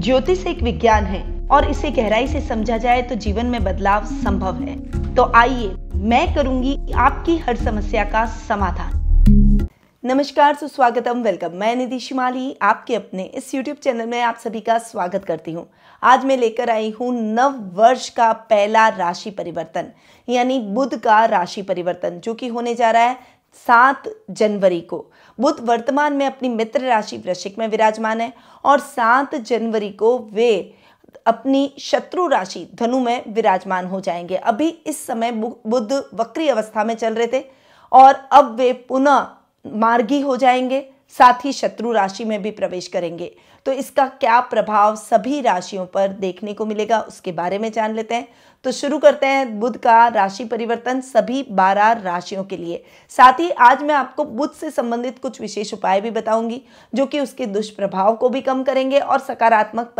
ज्योतिष एक विज्ञान है और इसे गहराई से समझा जाए तो जीवन में बदलाव संभव है। तो आइए मैं करूंगी आपकी हर समस्या का समाधान। नमस्कार, सुस्वागतम, वेलकम। मैं निधि शिमाली आपके अपने इस YouTube चैनल में आप सभी का स्वागत करती हूँ। आज मैं लेकर आई हूँ नव वर्ष का पहला राशि परिवर्तन, यानी बुध का राशि परिवर्तन, जो कि होने जा रहा है 7 जनवरी को। बुध वर्तमान में अपनी मित्र राशि वृश्चिक में विराजमान है और 7 जनवरी को वे अपनी शत्रु राशि धनु में विराजमान हो जाएंगे। अभी इस समय बुध वक्री अवस्था में चल रहे थे और अब वे पुनः मार्गी हो जाएंगे, साथ ही शत्रु राशि में भी प्रवेश करेंगे। तो इसका क्या प्रभाव सभी राशियों पर देखने को मिलेगा, उसके बारे में जान लेते हैं। तो शुरू करते हैं बुध का राशि परिवर्तन सभी 12 राशियों के लिए। साथ ही आज मैं आपको बुध से संबंधित कुछ विशेष उपाय भी बताऊंगी, जो कि उसके दुष्प्रभाव को भी कम करेंगे और सकारात्मक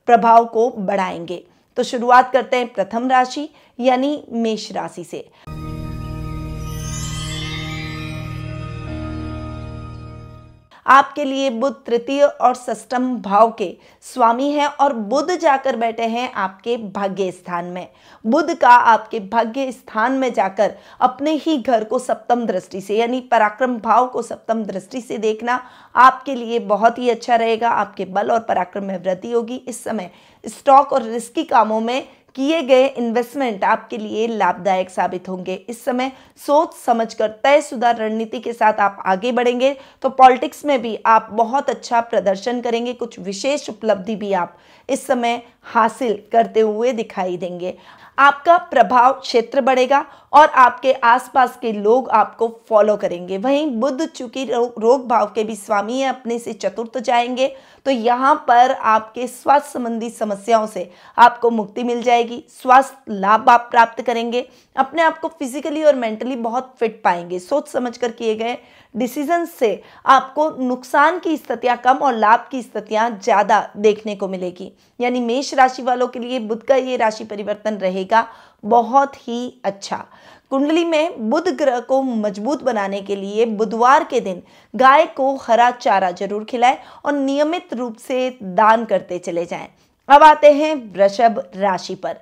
प्रभाव को बढ़ाएंगे। तो शुरुआत करते हैं प्रथम राशि यानी मेष राशि से। आपके लिए बुध तृतीय और षष्ठम भाव के स्वामी हैं और बुध जाकर बैठे हैं आपके भाग्य स्थान में। बुध का आपके भाग्य स्थान में जाकर अपने ही घर को सप्तम दृष्टि से यानी पराक्रम भाव को सप्तम दृष्टि से देखना आपके लिए बहुत ही अच्छा रहेगा। आपके बल और पराक्रम में वृद्धि होगी। इस समय स्टॉक और रिस्की कामों में किए गए इन्वेस्टमेंट आपके लिए लाभदायक साबित होंगे। इस समय सोच समझकर तयशुदा रणनीति के साथ आप आगे बढ़ेंगे तो पॉलिटिक्स में भी आप बहुत अच्छा प्रदर्शन करेंगे। कुछ विशेष उपलब्धि भी आप इस समय हासिल करते हुए दिखाई देंगे। आपका प्रभाव क्षेत्र बढ़ेगा और आपके आसपास के लोग आपको फॉलो करेंगे। वहीं बुध चूंकि रोग भाव के भी स्वामी है, अपने से चतुर्थ जाएंगे, तो यहाँ पर आपके स्वास्थ्य संबंधी समस्याओं से आपको मुक्ति मिल जाएगी। स्वास्थ्य लाभ आप प्राप्त करेंगे। अपने आप को फिजिकली और मेंटली बहुत फिट पाएंगे। सोच समझकर किए गए डिसीजन से आपको नुकसान की स्थितियां कम और लाभ की स्थितियां ज़्यादा देखने को मिलेगी। यानी मेष राशि वालों के लिए बुध का ये राशि परिवर्तन रहेगा बहुत ही अच्छा। कुंडली में बुध ग्रह को मजबूत बनाने के लिए बुधवार के दिन गाय को हरा चारा जरूर खिलाएं और नियमित रूप से दान करते चले जाएं। अब आते हैं वृषभ राशि पर।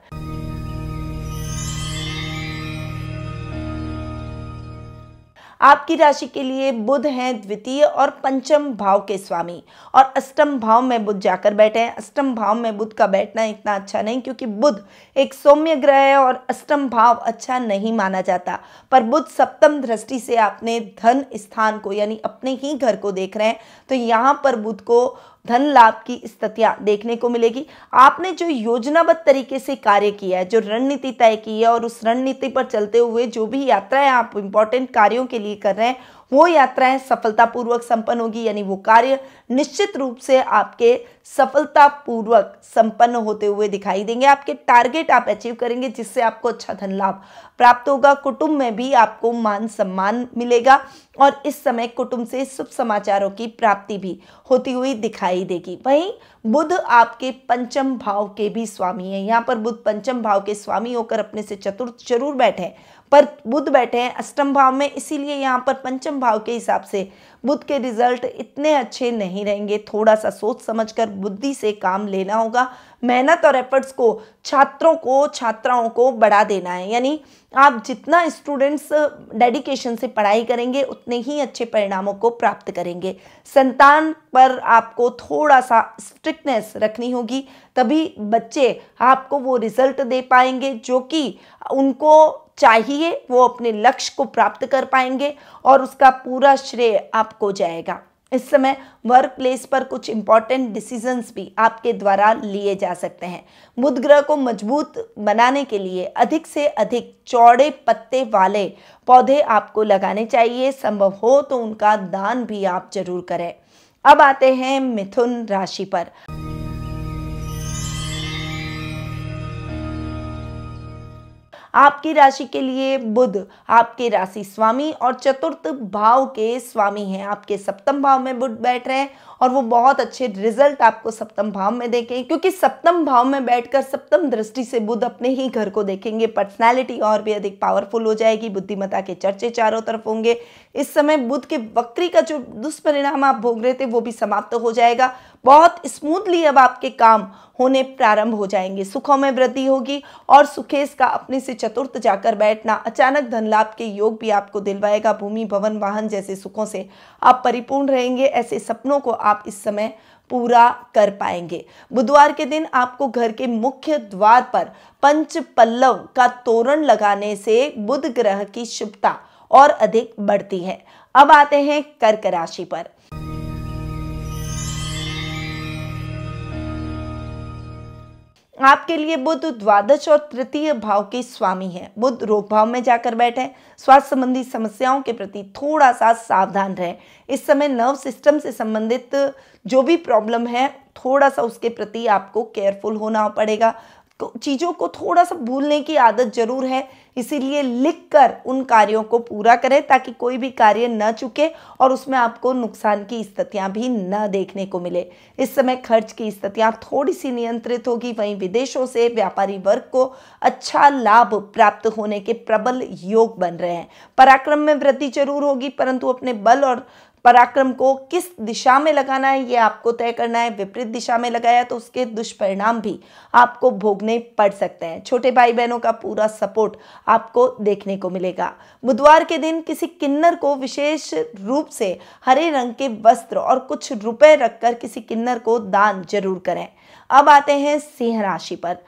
आपकी राशि के लिए बुध हैं द्वितीय और पंचम भाव के स्वामी और अष्टम भाव में बुध जाकर बैठे हैं। अष्टम भाव में बुध का बैठना इतना अच्छा नहीं, क्योंकि बुध एक सौम्य ग्रह है और अष्टम भाव अच्छा नहीं माना जाता। पर बुध सप्तम दृष्टि से आपने धन स्थान को यानी अपने ही घर को देख रहे हैं, तो यहाँ पर बुध को धन लाभ की स्थितियां देखने को मिलेगी। आपने जो योजनाबद्ध तरीके से कार्य किया है, जो रणनीति तय की है और उस रणनीति पर चलते हुए जो भी यात्राएं आप इंपॉर्टेंट कार्यों के लिए कर रहे हैं, वो यात्राएं सफलतापूर्वक संपन्न होगी। यानी वो कार्य निश्चित रूप से आपके सफलतापूर्वक संपन्न होते हुए दिखाई देंगे। आपके टारगेट आप अचीव करेंगे, जिससे आपको अच्छा धन लाभ प्राप्त होगा। कुटुंब में भी आपको मान सम्मान मिलेगा और इस समय कुटुंब से शुभ समाचारों की प्राप्ति भी होती हुई दिखाई देगी। वहीं बुध आपके पंचम भाव के भी स्वामी हैं। यहाँ पर बुध पंचम भाव के स्वामी होकर अपने से चतुर्थ जरूर बैठे हैं, पर बुध बैठे हैं अष्टम भाव में, इसीलिए यहाँ पर पंचम भाव के हिसाब से बुध के रिजल्ट इतने अच्छे नहीं रहेंगे। थोड़ा सा सोच समझकर बुद्धि से काम लेना होगा। मेहनत और एफर्ट्स को छात्राओं को बढ़ा देना है। यानी आप जितना स्टूडेंट्स डेडिकेशन से पढ़ाई करेंगे उतने ही अच्छे परिणामों को प्राप्त करेंगे। संतान पर आपको थोड़ा सा स्ट्रिक्टनेस रखनी होगी, तभी बच्चे आपको वो रिजल्ट दे पाएंगे जो कि उनको चाहिए। वो अपने लक्ष्य को प्राप्त कर पाएंगे और उसका पूरा श्रेय आपको जाएगा। इस समय वर्क प्लेस पर कुछ इंपॉर्टेंट डिसीजंस भी आपके द्वारा लिए जा सकते हैं। बुध ग्रह को मजबूत बनाने के लिए अधिक से अधिक चौड़े पत्ते वाले पौधे आपको लगाने चाहिए। संभव हो तो उनका दान भी आप जरूर करें। अब आते हैं मिथुन राशि पर। आपकी राशि के लिए बुध आपके राशि स्वामी और चतुर्थ भाव के स्वामी हैं। आपके सप्तम भाव में बुध बैठ रहे हैं और वो बहुत अच्छे रिजल्ट आपको सप्तम भाव में देंगे, क्योंकि सप्तम भाव में बैठकर सप्तम दृष्टि से बुध अपने ही घर को देखेंगे। पर्सनैलिटी और भी अधिक पावरफुल हो जाएगी। बुद्धिमत्ता के चर्चे चारों तरफ होंगे। इस समय बुध के वक्री का जो दुष्परिणाम आप भोग रहे थे वो भी समाप्त हो जाएगा। बहुत स्मूथली अब आपके काम होने प्रारंभ हो जाएंगे। सुखों में वृद्धि होगी और सुखेश का अपने से चतुर्थ जाकर बैठना अचानक धन लाभ के योग भी आपको दिलवाएगा। भूमि भवन वाहन जैसे सुखों से आप परिपूर्ण रहेंगे। ऐसे सपनों को आप इस समय पूरा कर पाएंगे। बुधवार के दिन आपको घर के मुख्य द्वार पर पंच पल्लव का तोरण लगाने से बुध ग्रह की शुभता और अधिक बढ़ती है। अब आते हैं कर्क राशि पर। आपके लिए बुध द्वादश और तृतीय भाव के स्वामी हैं। बुध रोग भाव में जाकर बैठे। स्वास्थ्य संबंधी समस्याओं के प्रति थोड़ा सा सावधान रहें। इस समय नर्व सिस्टम से संबंधित जो भी प्रॉब्लम है, थोड़ा सा उसके प्रति आपको केयरफुल होना पड़ेगा। चीज़ों को थोड़ा सा भूलने की आदत जरूर है, इसीलिए लिखकर उन कार्यों को पूरा करें ताकि कोई भी कार्य न चुके और उसमें आपको नुकसान की स्थितियां भी न देखने को मिले। इस समय खर्च की स्थितियां थोड़ी सी नियंत्रित होगी। वहीं विदेशों से व्यापारी वर्ग को अच्छा लाभ प्राप्त होने के प्रबल योग बन रहे हैं। पराक्रम में वृद्धि जरूर होगी, परंतु अपने बल और पराक्रम को किस दिशा में लगाना है ये आपको तय करना है। विपरीत दिशा में लगाया तो उसके दुष्परिणाम भी आपको भोगने पड़ सकते हैं। छोटे भाई बहनों का पूरा सपोर्ट आपको देखने को मिलेगा। बुधवार के दिन किसी किन्नर को विशेष रूप से हरे रंग के वस्त्र और कुछ रुपए रखकर किसी किन्नर को दान जरूर करें। अब आते हैं सिंह राशि पर।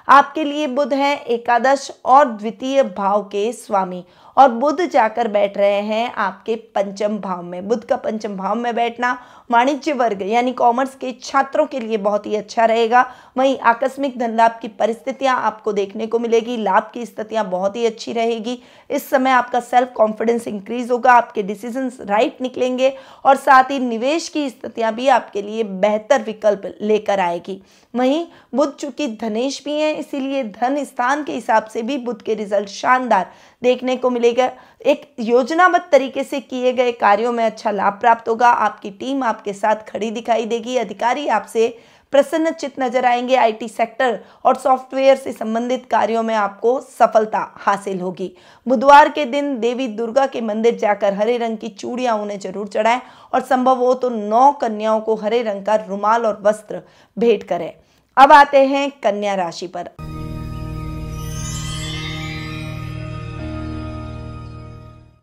आपके लिए बुध है एकादश और द्वितीय भाव के स्वामी और बुध जाकर बैठ रहे हैं आपके पंचम भाव में। बुध का पंचम भाव में बैठना वाणिज्य वर्ग यानी कॉमर्स के छात्रों के लिए बहुत ही अच्छा रहेगा। वहीं आकस्मिक धन लाभ की परिस्थितियां आपको देखने को मिलेगी। लाभ की स्थितियां बहुत ही अच्छी रहेगी। इस समय आपका सेल्फ कॉन्फिडेंस इंक्रीज होगा, आपके डिसीजंस राइट निकलेंगे और साथ ही निवेश की स्थितियां भी आपके लिए बेहतर विकल्प लेकर आएगी। वहीं बुध चूंकि धनेश भी हैं, इसीलिए धन स्थान के हिसाब से भी बुध के रिजल्ट शानदार देखने को मिलेगा। एक योजनाबद्ध तरीके से किए गए कार्यों में अच्छा लाभ प्राप्त होगा। आपकी टीम आपके साथ खड़ी दिखाई देगी। अधिकारी आपसे प्रसन्नचित्त नजर आएंगे। आईटी सेक्टर और सॉफ्टवेयर से संबंधित कार्यों में आपको सफलता हासिल होगी। बुधवार के दिन देवी दुर्गा के मंदिर जाकर हरे रंग की चूड़ियां उन्हें जरूर चढ़ाएं और संभव हो तो 9 कन्याओं को हरे रंग का रुमाल और वस्त्र भेंट करें। अब आते हैं कन्या राशि पर।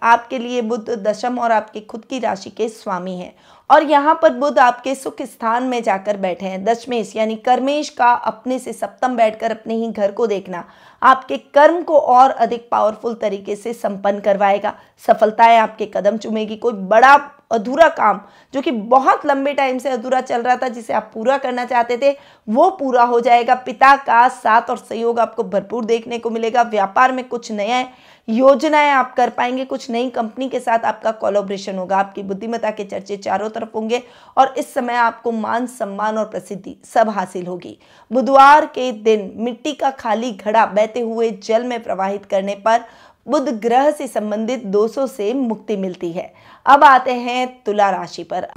आपके लिए बुध दशम और आपकी खुद की राशि के स्वामी हैं और यहाँ पर बुध आपके सुख स्थान में जाकर बैठे हैं। दशमेश यानी कर्मेश का अपने से सप्तम बैठकर अपने ही घर को देखना आपके कर्म को और अधिक पावरफुल तरीके से संपन्न करवाएगा। सफलताएं आपके कदम चूमेगी। कोई बड़ा अधूरा काम जो कि बहुत लंबे टाइम से अधूरा चल रहा था, जिसे आप पूरा करना चाहते थे, वो पूरा हो जाएगा। पिता का साथ और सहयोग आपको भरपूर देखने को मिलेगा। व्यापार में कुछ नया योजनाएं आप कर पाएंगे। कुछ नई कंपनी के साथ आपका कोलैबोरेशन होगा। आपकी बुद्धिमत्ता के चर्चे चारों तरफ होंगे और इस समय आपको मान सम्मान और प्रसिद्धि सब हासिल होगी। बुधवार के दिन मिट्टी का खाली घड़ा बहते हुए जल में प्रवाहित करने पर बुध ग्रह से संबंधित दोषों से मुक्ति मिलती है। अब आते हैं तुला राशि पर।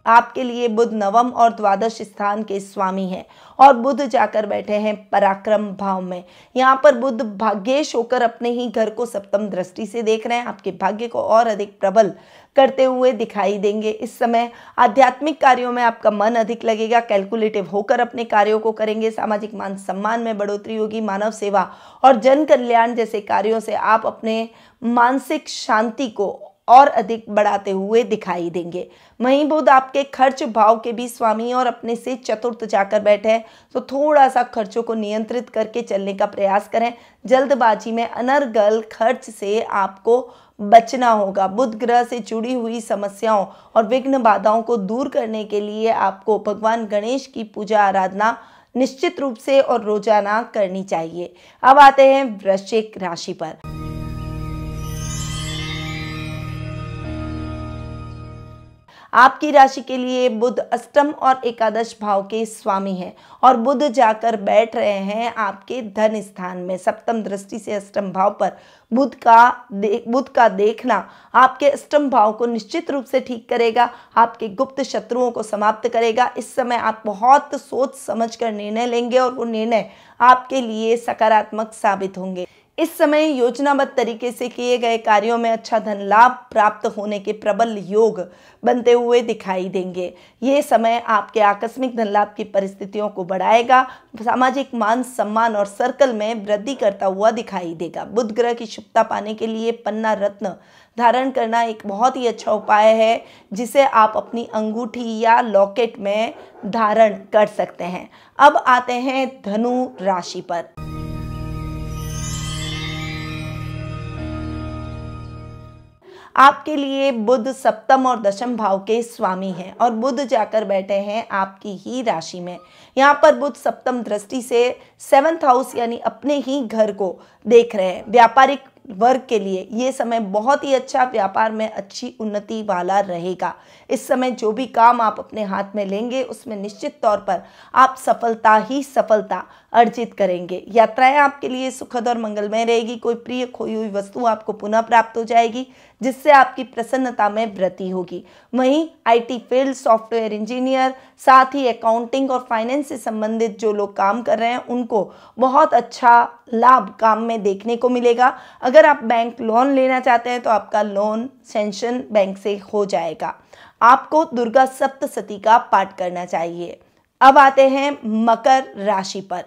आपके लिए बुध नवम और द्वादश स्थान के स्वामी हैं और बुध जाकर बैठे हैं पराक्रम भाव में। यहाँ पर बुध भाग्येश होकर अपने ही घर को सप्तम दृष्टि से देख रहे हैं। आपके भाग्य को और अधिक प्रबल करते हुए दिखाई देंगे। इस समय आध्यात्मिक कार्यों में आपका मन अधिक लगेगा। कैलकुलेटिव होकर अपने कार्यों को करेंगे। सामाजिक मान सम्मान में बढ़ोतरी होगी। मानव सेवा और जन कल्याण जैसे कार्यों से आप अपने मानसिक शांति को और अधिक बढ़ाते हुए दिखाई देंगे। वहीं बुध आपके खर्च भाव के भी स्वामी और अपने से चतुर्थ जाकर बैठे हैं, तो थोड़ा सा खर्चों को नियंत्रित करके चलने का प्रयास करें। जल्दबाजी में अनर्गल खर्च से आपको बचना होगा। बुध ग्रह से जुड़ी हुई समस्याओं और विघ्न बाधाओं को दूर करने के लिए आपको भगवान गणेश की पूजा आराधना निश्चित रूप से और रोजाना करनी चाहिए। अब आते हैं वृश्चिक राशि पर। आपकी राशि के लिए बुध अष्टम और एकादश भाव के स्वामी हैं और बुध जाकर बैठ रहे हैं आपके धन स्थान में। सप्तम दृष्टि से अष्टम भाव पर बुध का देखना आपके अष्टम भाव को निश्चित रूप से ठीक करेगा, आपके गुप्त शत्रुओं को समाप्त करेगा। इस समय आप बहुत सोच समझ कर निर्णय लेंगे और वो निर्णय आपके लिए सकारात्मक साबित होंगे। इस समय योजनाबद्ध तरीके से किए गए कार्यों में अच्छा धन लाभ प्राप्त होने के प्रबल योग बनते हुए दिखाई देंगे। ये समय आपके आकस्मिक धन लाभ की परिस्थितियों को बढ़ाएगा, सामाजिक मान सम्मान और सर्कल में वृद्धि करता हुआ दिखाई देगा। बुध ग्रह की शुभता पाने के लिए पन्ना रत्न धारण करना एक बहुत ही अच्छा उपाय है, जिसे आप अपनी अंगूठी या लॉकेट में धारण कर सकते हैं। अब आते हैं धनु राशि पर। आपके लिए बुध सप्तम और दशम भाव के स्वामी हैं और बुध जाकर बैठे हैं आपकी ही राशि में। यहाँ पर बुध सप्तम दृष्टि से 7th हाउस यानी अपने ही घर को देख रहे हैं। व्यापारिक वर्ग के लिए ये समय बहुत ही अच्छा, व्यापार में अच्छी उन्नति वाला रहेगा। इस समय जो भी काम आप अपने हाथ में लेंगे उसमें निश्चित तौर पर आप सफलता ही सफलता अर्जित करेंगे। यात्राएं आपके लिए सुखद और मंगलमय रहेगी। कोई प्रिय खोई हुई वस्तु आपको पुनः प्राप्त हो जाएगी, जिससे आपकी प्रसन्नता में वृद्धि होगी। वहीं आईटी फील्ड, सॉफ्टवेयर इंजीनियर, साथ ही अकाउंटिंग और फाइनेंस से संबंधित जो लोग काम कर रहे हैं उनको बहुत अच्छा लाभ काम में देखने को मिलेगा। अगर आप बैंक लोन लेना चाहते हैं तो आपका लोन सैंक्शन बैंक से हो जाएगा। आपको दुर्गा सप्तशती का पाठ करना चाहिए। अब आते हैं मकर राशि पर।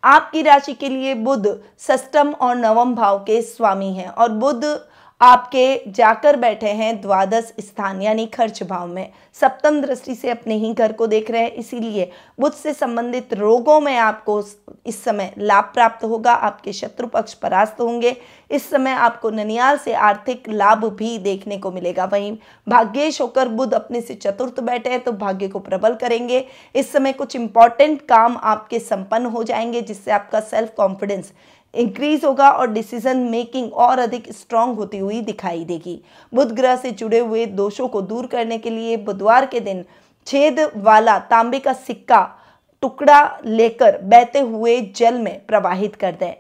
आपकी राशि के लिए बुध षष्ठम और नवम भाव के स्वामी हैं और बुध आपके जाकर बैठे हैं द्वादश स्थान यानी खर्च भाव में। सप्तम दृष्टि से अपने ही घर को देख रहे हैं, इसीलिए बुध से संबंधित रोगों में आपको इस समय लाभ प्राप्त होगा। आपके शत्रु पक्ष परास्त होंगे। इस समय आपको ननियाल से आर्थिक लाभ भी देखने को मिलेगा। वहीं भाग्येश होकर बुध अपने से चतुर्थ बैठे हैं तो भाग्य को प्रबल करेंगे। इस समय कुछ इंपॉर्टेंट काम आपके संपन्न हो जाएंगे, जिससे आपका सेल्फ कॉन्फिडेंस इंक्रीज होगा और डिसीजन मेकिंग और अधिक स्ट्रांग होती हुई दिखाई देगी। बुध ग्रह से जुड़े हुए दोषों को दूर करने के लिए बुधवार के दिन छेद वाला तांबे का सिक्का टुकड़ा लेकर बहते हुए जल में प्रवाहित कर दें।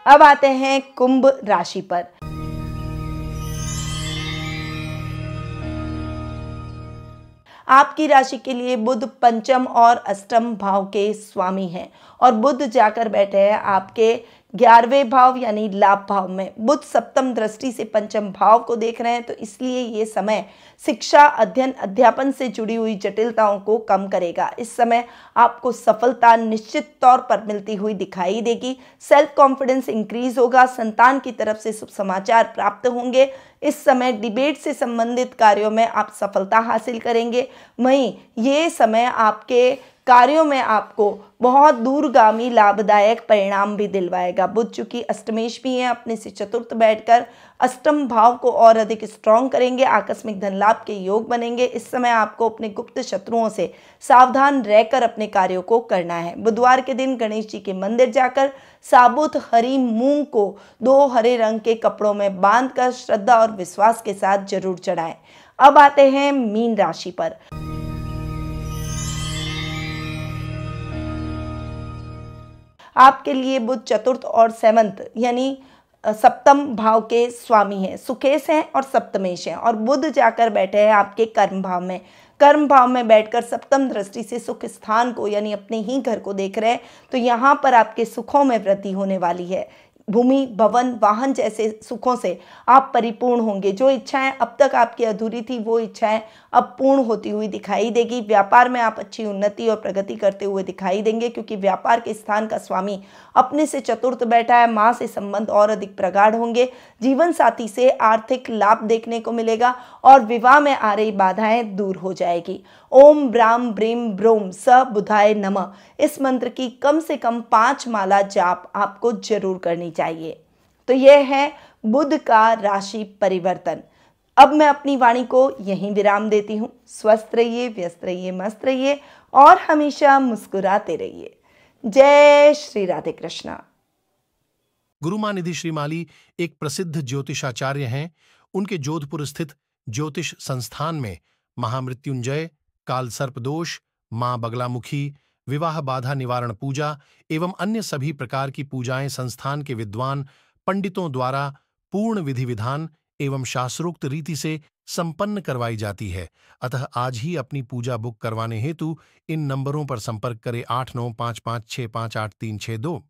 अब आते हैं कुंभ राशि पर। आपकी राशि के लिए बुध पंचम और अष्टम भाव के स्वामी हैं और बुध जाकर बैठे हैं आपके 11वें भाव यानी लाभ भाव में। बुध सप्तम दृष्टि से पंचम भाव को देख रहे हैं, तो इसलिए ये समय शिक्षा, अध्ययन, अध्यापन से जुड़ी हुई जटिलताओं को कम करेगा। इस समय आपको सफलता निश्चित तौर पर मिलती हुई दिखाई देगी। सेल्फ कॉन्फिडेंस इंक्रीज होगा। संतान की तरफ से शुभ समाचार प्राप्त होंगे। इस समय डिबेट से संबंधित कार्यों में आप सफलता हासिल करेंगे। वहीं ये समय आपके कार्यों में आपको बहुत दूरगामी लाभदायक परिणाम भी दिलवाएगा। बुध चूंकि अष्टमेश भी हैं, अपने से चतुर्थ बैठकर अष्टम भाव को और अधिक स्ट्रॉन्ग करेंगे। आकस्मिक धन लाभ के योग बनेंगे। इस समय आपको अपने गुप्त शत्रुओं से सावधान रहकर अपने कार्यों को करना है। बुधवार के दिन गणेश जी के मंदिर जाकर साबुत हरी मूंग को 2 हरे रंग के कपड़ों में बांधकर श्रद्धा और विश्वास के साथ जरूर चढ़ाएं। अब आते हैं मीन राशि पर। आपके लिए बुध चतुर्थ और 7th यानी सप्तम भाव के स्वामी हैं। सुखेश हैं और सप्तमेश हैं और बुध जाकर बैठे हैं आपके कर्म भाव में। कर्म भाव में बैठकर सप्तम दृष्टि से सुख स्थान को यानी अपने ही घर को देख रहे हैं, तो यहाँ पर आपके सुखों में वृद्धि होने वाली है। भूमि, भवन, वाहन जैसे सुखों से आप परिपूर्ण होंगे। जो इच्छाएं अब तक आपकी अधूरी थी वो इच्छाएं अब पूर्ण होती हुई दिखाई देगी। व्यापार में आप अच्छी उन्नति और प्रगति करते हुए दिखाई देंगे, क्योंकि व्यापार के स्थान का स्वामी अपने से चतुर्थ बैठा है। माँ से संबंध और अधिक प्रगाढ़ होंगे। जीवन साथी से आर्थिक लाभ देखने को मिलेगा और विवाह में आ रही बाधाएं दूर हो जाएगी। ओम ब्राम ब्रीम ब्रोम स बुधाय नमः इस मंत्र की कम से कम 5 माला जाप आपको जरूर करनी चाहिए। तो यह है बुध का राशि परिवर्तन। अब मैं अपनी वाणी को यहीं विराम देती हूँ। स्वस्थ रहिए, व्यस्त रहिए, मस्त रहिए और हमेशा मुस्कुराते रहिए। जय श्री राधे कृष्णा। गुरुमानिधि श्रीमाली एक प्रसिद्ध ज्योतिषाचार्य हैं। उनके जोधपुर स्थित ज्योतिष संस्थान में महामृत्युंजय, काल सर्पदोष, मां बगलामुखी, विवाह बाधा निवारण पूजा एवं अन्य सभी प्रकार की पूजाएं संस्थान के विद्वान पंडितों द्वारा पूर्ण विधि विधान एवं शास्त्रोक्त रीति से संपन्न करवाई जाती है। अतः आज ही अपनी पूजा बुक करवाने हेतु इन नंबरों पर संपर्क करें 8955658362।